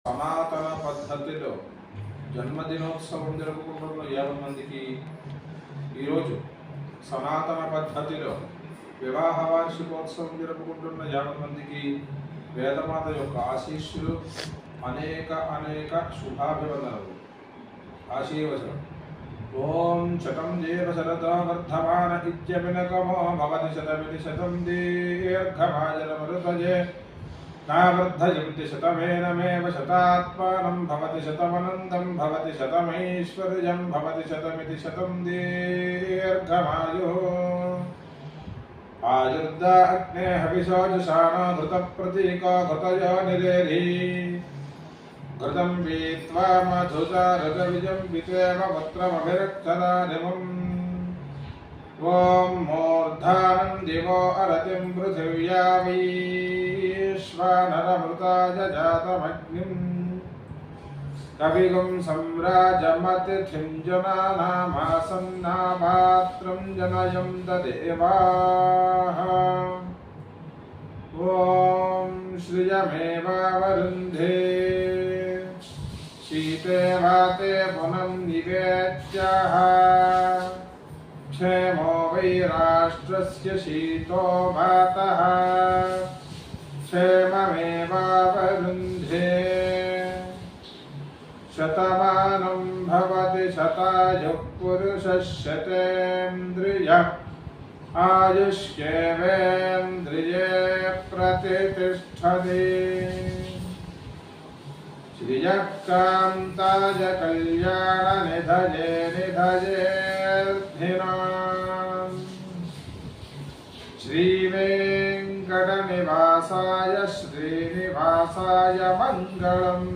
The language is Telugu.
సనాతన పద్ధతిలో జన్మదినోత్సవం జరుపుకుంటున్న 50 మందికి ఈరోజు సనాతన పద్ధతిలో వివాహ వార్షికోత్సవం జరుపుకుంటున్న 50 మందికి వేదమాత యొక్క ఆశీస్సులు, అనేక అనేక శుభాభివందనలు, ఆశీర్వచనం. ఓం శతం జీవ శరదో వర్ధమాన ఇత్యభినకమో భవతి శతమితి శతం దీర్ఘమాజనమరుతజే నావర్ధయంతి శతమేనమేవ శతాత్మానం భవతి శతమనందం భవతి శతమైశ్వర్యం భవతి శతమితి శతం దీర్ఘమాయు. ఆయుర్దా అగ్నే హవిషోజుషాణో ఘృతప్రతీకో ఘృతయో నిరేధి ఘృతం వీత్వా మధుచారజవిజం వితేవ వక్త్రమభిరక్షదానిమం. ఓం మూర్ధానం దివో అరతిం పృథివ్యా వైశ్వానరమృతాయ జాతమగ్నిం కవిగుం సంరాజమతిథిం జనానామాసన్నాపాత్రం జనయం దదేవాః. ఓం శ్రియమేవావరుంధే శీతే వాతే పునం నివేద్యః क्षेमो वै राष्ट्रस्य शीतो वातः क्षेममेवावरुन्धे. शतमानं भवति शतायुः पुरुषः शतेन्द्रियः आयुष्येवेन्द्रिये प्रतिष्ठति. श्रियः कान्ताय कल्याणनिधये निधयेऽर्थिनाम् श्रीवेङ्कटनिवासाय श्रीनिवासाय मङ्गलम्.